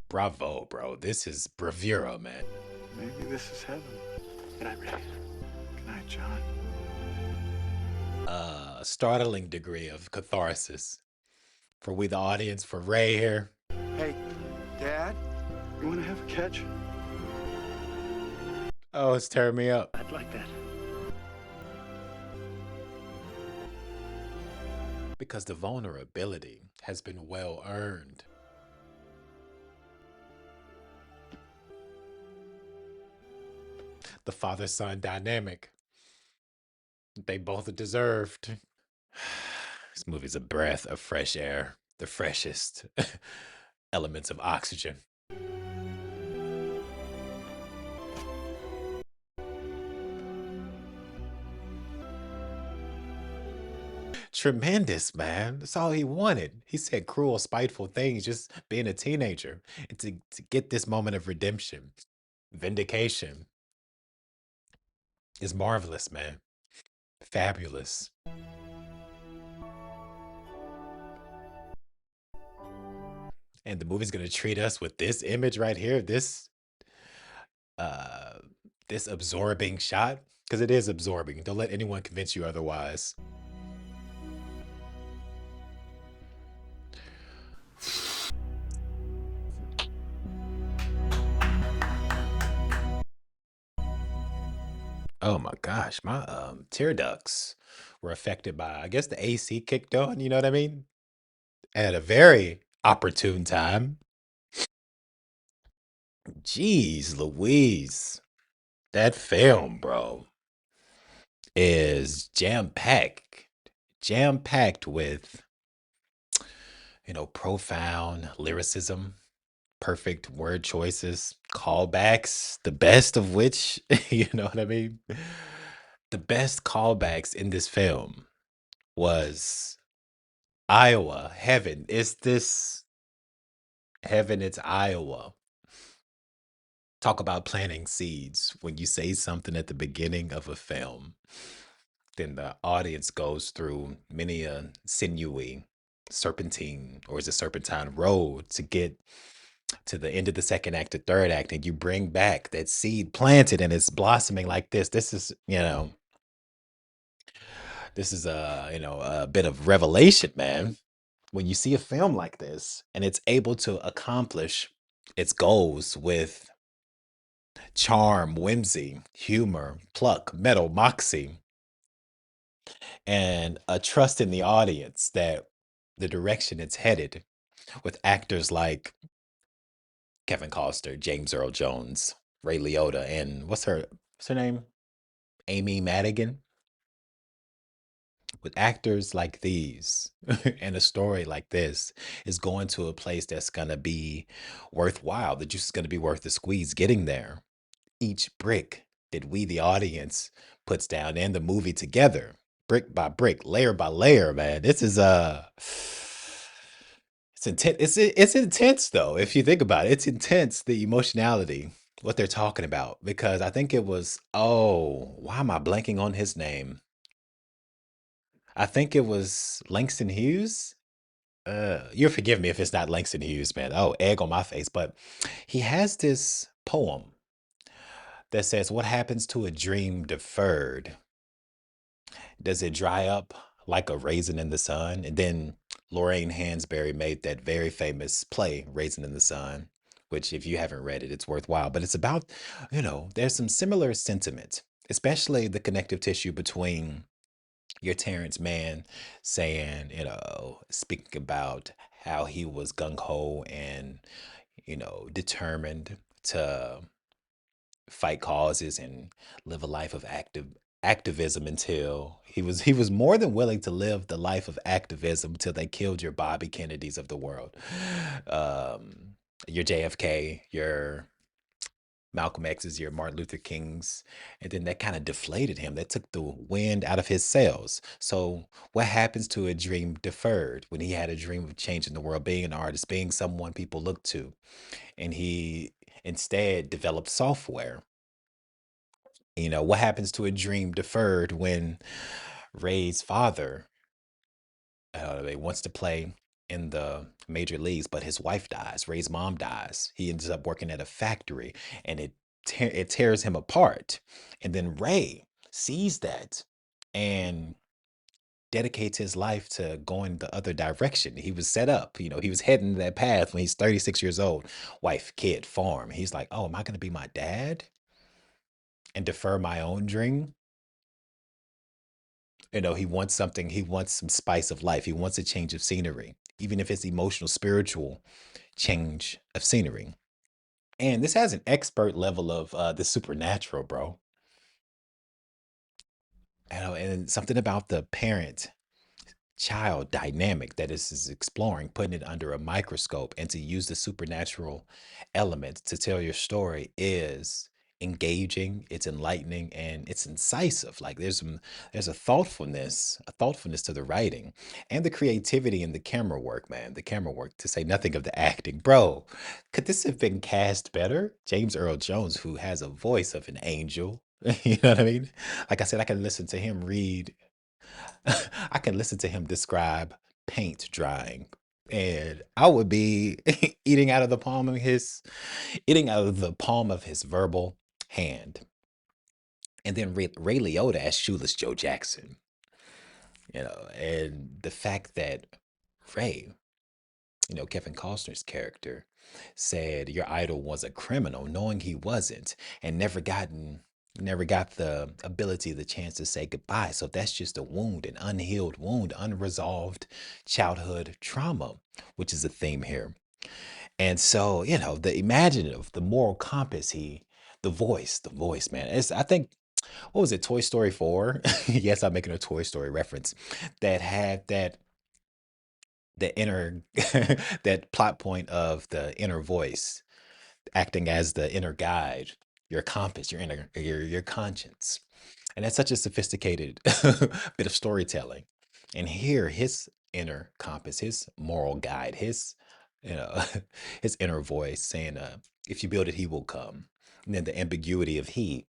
Bravo, bro. This is bravura, man. Maybe this is heaven. Good night, Ray. Good night, John. A startling degree of catharsis. For we, the audience, for Ray here. Hey, Dad, you want to have a catch? Oh, it's tearing me up. I'd like that. because the vulnerability has been well earned. The father son dynamic they both deserved. This movie's a breath of fresh air, the freshest elements of oxygen. Tremendous, man. That's all he wanted. He said cruel, spiteful things, just being a teenager. And to get this moment of redemption, vindication is marvelous, man. Fabulous. And the movie's gonna treat us with this image right here, uh this absorbing shot. Because it is absorbing. Don't let anyone convince you otherwise. Oh my gosh, my tear ducts were affected by I guess the AC kicked on, you know what I mean? At a very opportune time. Jeez Louise. That film, bro, is jam-packed. Jam-packed with, profound lyricism, perfect word choices, callbacks, the best of which, you know what I mean? The best callbacks in this film was Iowa, heaven. Is this heaven? It's Iowa. Talk about planting seeds. When you say something at the beginning of a film, then the audience goes through many a sinewy serpentine, or is it serpentine road to get to the end of the second act or third act, and you bring back that seed planted and it's blossoming like this. This is a bit of revelation, man. When you see a film like this and it's able to accomplish its goals with charm, whimsy, humor, pluck, metal, moxie, and a trust in the audience that the direction it's headed, with actors like Kevin Costner, James Earl Jones, Ray Liotta, and what's her name? Amy Madigan. With actors like these and a story like this is going to a place that's going to be worthwhile. The juice is going to be worth the squeeze getting there. Each brick that we, the audience, puts down and the movie together, brick by brick, layer by layer, man. This is it's intense. It's intense though. If you think about it, it's intense. The emotionality, what they're talking about, because I think it was. Oh, why am I blanking on his name? I think it was Langston Hughes. You'll forgive me if it's not Langston Hughes, man. Oh, egg on my face. But he has this poem that says, "What happens to a dream deferred? Does it dry up like a raisin in the sun?" And then Lorraine Hansberry made that very famous play, Raisin in the Sun, which, if you haven't read it, it's worthwhile. But it's about, there's some similar sentiment, especially the connective tissue between your Terrence Mann saying, speaking about how he was gung ho and, determined to fight causes and live a life of activism until he was more than willing to live the life of activism till they killed your Bobby Kennedys of the world, um, your JFK, your Malcolm X's, your Martin Luther King's, and then that kind of deflated him. That took the wind out of his sails. So, what happens to a dream deferred when he had a dream of changing the world, being an artist, being someone people look to, and he instead developed software? What happens to a dream deferred when Ray's father wants to play in the major leagues, but his wife dies. Ray's mom dies. He ends up working at a factory, and it tears him apart. And then Ray sees that and dedicates his life to going the other direction. He was set up. He was heading that path when he's 36 years old. Wife, kid, farm. He's like, oh, am I going to be my dad and defer my own dream? He wants something, he wants some spice of life. He wants a change of scenery, even if it's emotional, spiritual change of scenery. And this has an expert level of the supernatural, bro. And something about the parent child dynamic that is exploring, putting it under a microscope, and to use the supernatural elements to tell your story is engaging, it's enlightening, and it's incisive. Like there's a thoughtfulness to the writing and the creativity in the camera work, man. The camera work, to say nothing of the acting. Bro, could this have been cast better? James Earl Jones, who has a voice of an angel. You know what I mean? Like I said, I can listen to him read I can listen to him describe paint drying, and I would be eating out of the palm of his verbal hand. And then Ray Liotta as Shoeless Joe Jackson, and the fact that Ray, Kevin Costner's character, said your idol was a criminal, knowing he wasn't, and never got the ability, the chance to say goodbye. So that's just a wound, an unhealed wound, unresolved childhood trauma, which is a theme here. And so, the imaginative, the moral compass, the voice, man. I think, what was it, Toy Story 4? Yes, I'm making a Toy Story reference that had the inner that plot point of the inner voice acting as the inner guide, your compass, your conscience. And that's such a sophisticated bit of storytelling. And here his inner compass, his moral guide, his you know his inner voice saying, if you build it, he will come. And then the ambiguity of he,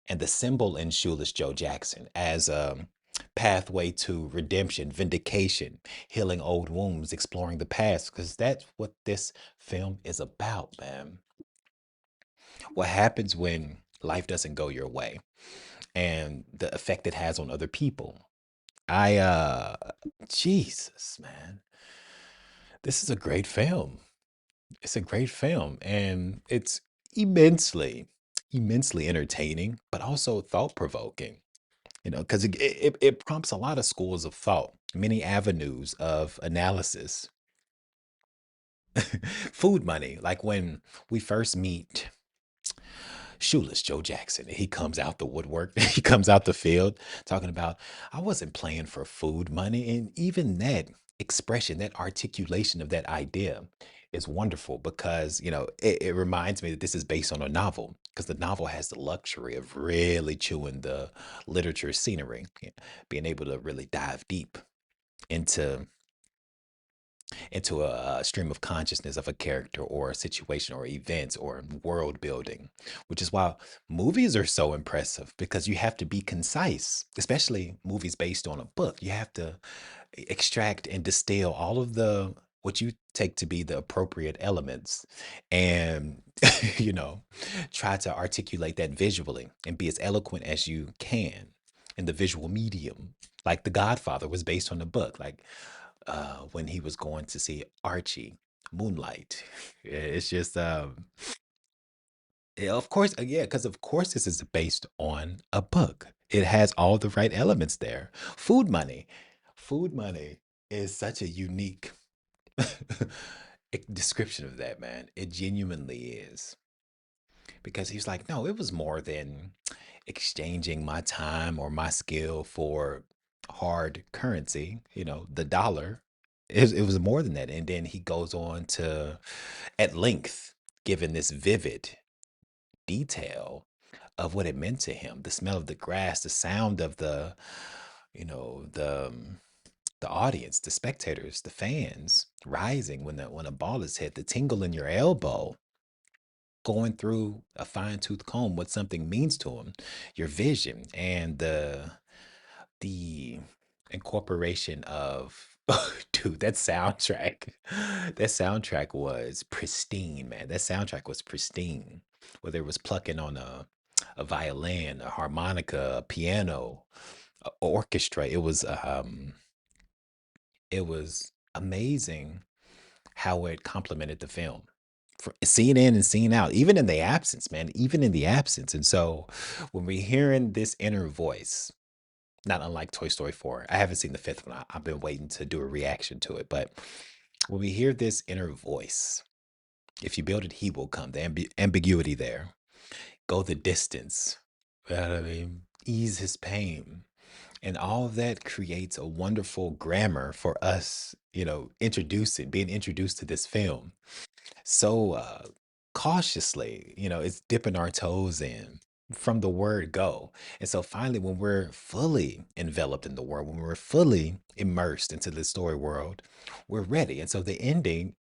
and the symbol in Shoeless Joe Jackson as a pathway to redemption, vindication, healing old wounds, exploring the past, because that's what this film is about, man. What happens when life doesn't go your way and the effect it has on other people. I Jesus, man. This is a great film. It's a great film, and it's immensely entertaining, but also thought-provoking. Because it prompts a lot of schools of thought, many avenues of analysis. Food money, like when we first meet Shoeless Joe Jackson, he comes out the woodwork, he comes out the field talking about, I wasn't playing for food money. And even that expression, that articulation of that idea is wonderful because, it reminds me that this is based on a novel, because the novel has the luxury of really chewing the literature scenery, being able to really dive deep into a stream of consciousness of a character or a situation or events or world building, which is why movies are so impressive, because you have to be concise, especially movies based on a book. You have to extract and distill all of the what you take to be the appropriate elements, and you know try to articulate that visually and be as eloquent as you can in the visual medium. Like The Godfather was based on the book. Like, when he was going to see Archie, Moonlight. Yeah, it's just yeah, of course, yeah, because of course this is based on a book. It has all the right elements there. Food money. Food money is such a unique description of that, man. It genuinely is. Because he's like, no, it was more than exchanging my time or my skill for hard currency, the dollar. It was more than that. And then he goes on to, at length, given this vivid detail of what it meant to him, the smell of the grass, the sound of the audience, the spectators, the fans rising when a ball is hit, the tingle in your elbow, going through a fine tooth comb, what something means to him, your vision, and the incorporation of dude, that soundtrack was pristine, man. That soundtrack was pristine. Whether it was plucking on a violin, a harmonica, a piano, a orchestra, it was amazing how it complemented the film. Scene in and scene out, even in the absence, man, even in the absence. And so when we're hearing this inner voice, not unlike Toy Story 4. I haven't seen the fifth one. I've been waiting to do a reaction to it. But when we hear this inner voice, if you build it, he will come. The ambiguity there. Go the distance. You know what I mean? Ease his pain. And all of that creates a wonderful grammar for us, being introduced to this film so cautiously, it's dipping our toes in from the word go. And so finally, when we're fully enveloped in the world, when we're fully immersed into the story world, we're ready. And so the ending,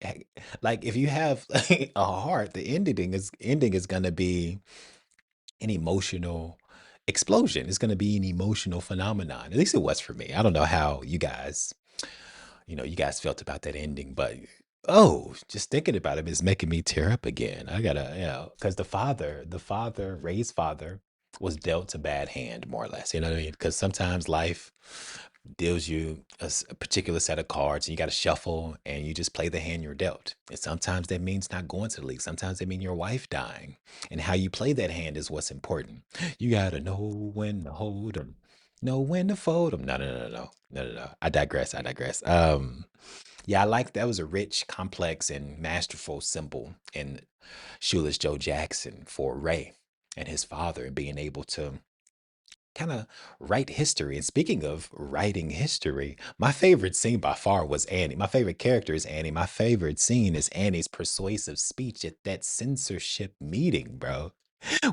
like if you have a heart, the ending is gonna be an emotional explosion. It's gonna be an emotional phenomenon. At least it was for me. I don't know how you guys felt about that ending, but oh, just thinking about it is making me tear up again. I gotta, because Ray's father, was dealt a bad hand, more or less. You know what I mean? Because sometimes life deals you a particular set of cards, and you got to shuffle, and you just play the hand you're dealt. And sometimes that means not going to the league. Sometimes that means your wife dying, and how you play that hand is what's important. You gotta know when to hold them, know when to fold them. No, no, no, no, no, no, no, no. I digress. I digress. Yeah, I like that was a rich, complex, and masterful symbol in Shoeless Joe Jackson for Ray and his father, and being able to kind of write history. And speaking of writing history, my favorite scene by far was Annie. My favorite character is Annie. My favorite scene is Annie's persuasive speech at that censorship meeting, bro.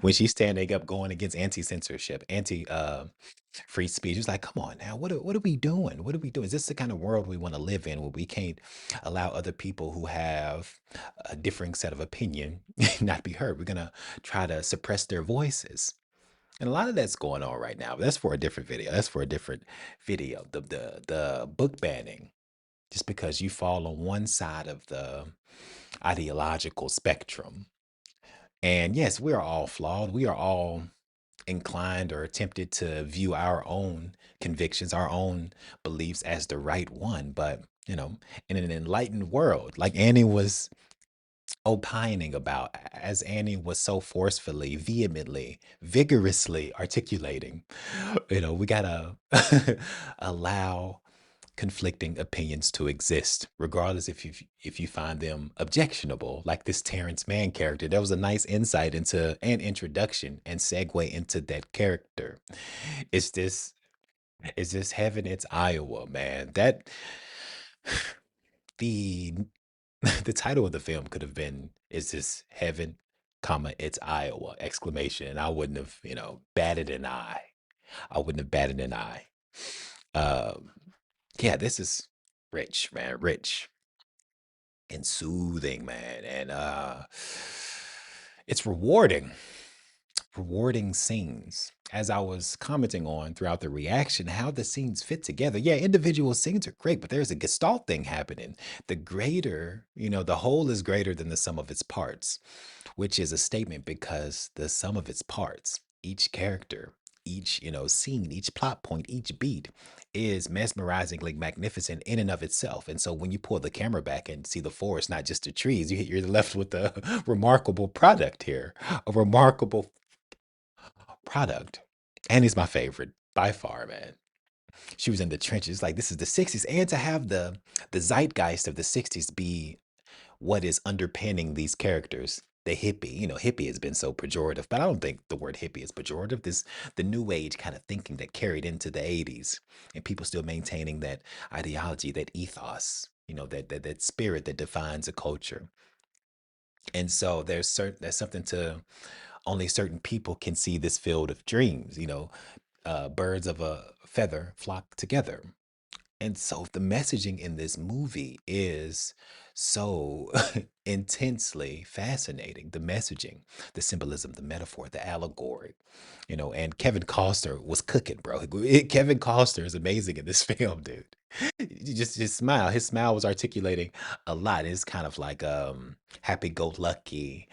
When she's standing up going against anti-censorship, anti free speech. It's like, come on now, what are we doing? What are we doing? Is this the kind of world we want to live in, where we can't allow other people who have a differing set of opinion not be heard? We're gonna try to suppress their voices. And a lot of that's going on right now. But that's for a different video. That's for a different video. The book banning, just because you fall on one side of the ideological spectrum. And yes, we are all flawed. We are all inclined or tempted to view our own convictions, our own beliefs as the right one. But, in an enlightened world, like Annie was opining about, as Annie was so forcefully, vehemently, vigorously articulating, we gotta allow conflicting opinions to exist, regardless if you find them objectionable. Like this Terrence Mann character, there was a nice insight into an introduction and segue into that character. Is this is this heaven? It's Iowa, man. That the the title of the film could have been "Is this heaven, comma it's Iowa!" exclamation, and I wouldn't have batted an eye. I wouldn't have batted an eye. Um, yeah, this is rich, man, rich and soothing, man, and it's rewarding scenes. As I was commenting on throughout the reaction, how the scenes fit together. Yeah, individual scenes are great, but there's a gestalt thing happening. The whole is greater than the sum of its parts, which is a statement because the sum of its parts, each character, each scene, each plot point, each beat is mesmerizingly magnificent in and of itself. And so when you pull the camera back and see the forest, not just the trees, you're left with a remarkable product here, a remarkable product. Annie's my favorite by far, man. She was in the trenches. Like, this is the 60s. And to have the zeitgeist of the 60s be what is underpinning these characters. The hippie, hippie has been so pejorative, but I don't think the word hippie is pejorative. The new age kind of thinking that carried into the 80s, and people still maintaining that ideology, that ethos, that spirit that defines a culture. And so there's something to, only certain people can see this field of dreams. Birds of a feather flock together. And so the messaging in this movie is so intensely fascinating. The messaging, the symbolism, the metaphor, the allegory, and Kevin Costner was cooking, bro. Kevin Costner is amazing in this film, dude. You just his smile. His smile was articulating a lot. It's kind of like happy-go-lucky,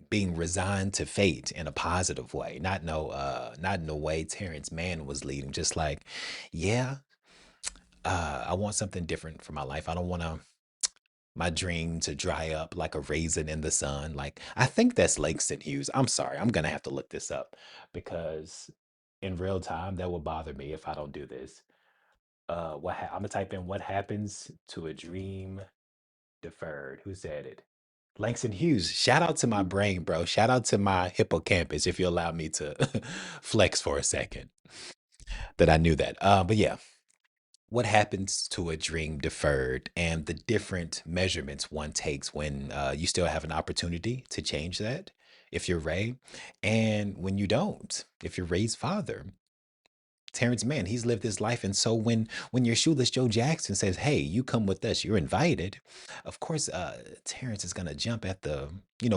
being resigned to fate in a positive way, not in the way Terrence Mann was leading. Just like, yeah, I want something different for my life. I don't want my dream to dry up like a raisin in the sun. Like, I think that's Langston Hughes. I'm sorry, I'm gonna have to look this up because in real time, that will bother me if I don't do this. I'm gonna type in what happens to a dream deferred. Who said it? Langston Hughes. Shout out to my brain, bro. Shout out to my hippocampus, if you allow me to flex for a second, that I knew that. But yeah, what happens to a dream deferred and the different measurements one takes when you still have an opportunity to change that, if you're Ray, and when you don't, if you're Ray's father. Terrence Mann, he's lived his life, and so when your shoeless Joe Jackson says, "Hey, you come with us, you're invited," of course, Terrence is gonna jump at the,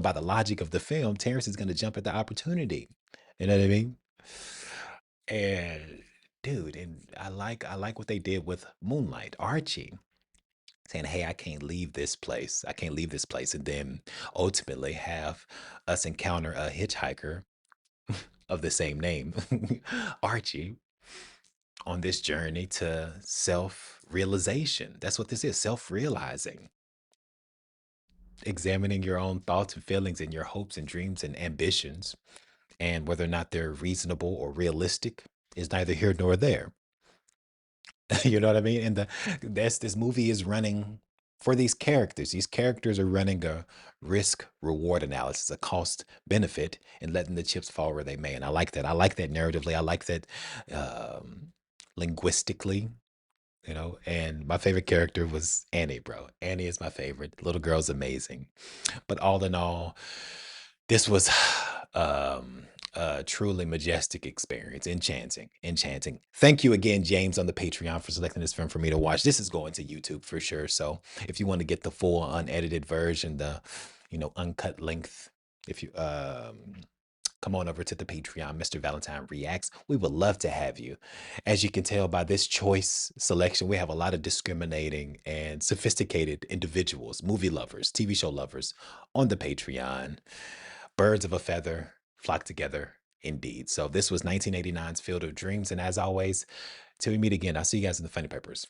by the logic of the film, Terrence is gonna jump at the opportunity. You know what I mean? And dude, and I like what they did with Moonlight, Archie, saying, "Hey, I can't leave this place. I can't leave this place," and then ultimately have us encounter a hitchhiker of the same name, Archie, on this journey to self realization. That's what this is, self realizing, examining your own thoughts and feelings and your hopes and dreams and ambitions, and whether or not they're reasonable or realistic is neither here nor there. You know what I mean? And this movie is running for these characters. These characters are running a risk reward analysis, a cost benefit, and letting the chips fall where they may. And I like that. I like that narratively. I like that linguistically. And my favorite character was Annie, bro. Annie is my favorite. The little girl's amazing. But all in all, this was a truly majestic experience. Enchanting, enchanting. Thank you again, James, on the Patreon for selecting this film for me to watch. This is going to YouTube for sure. So if you want to get the full unedited version, the uncut length, if you come on over to the Patreon, Mr. Valentine Reacts. We would love to have you. As you can tell by this choice selection, we have a lot of discriminating and sophisticated individuals, movie lovers, TV show lovers on the Patreon. Birds of a feather flock together indeed. So this was 1989's Field of Dreams. And as always, till we meet again, I'll see you guys in the funny papers.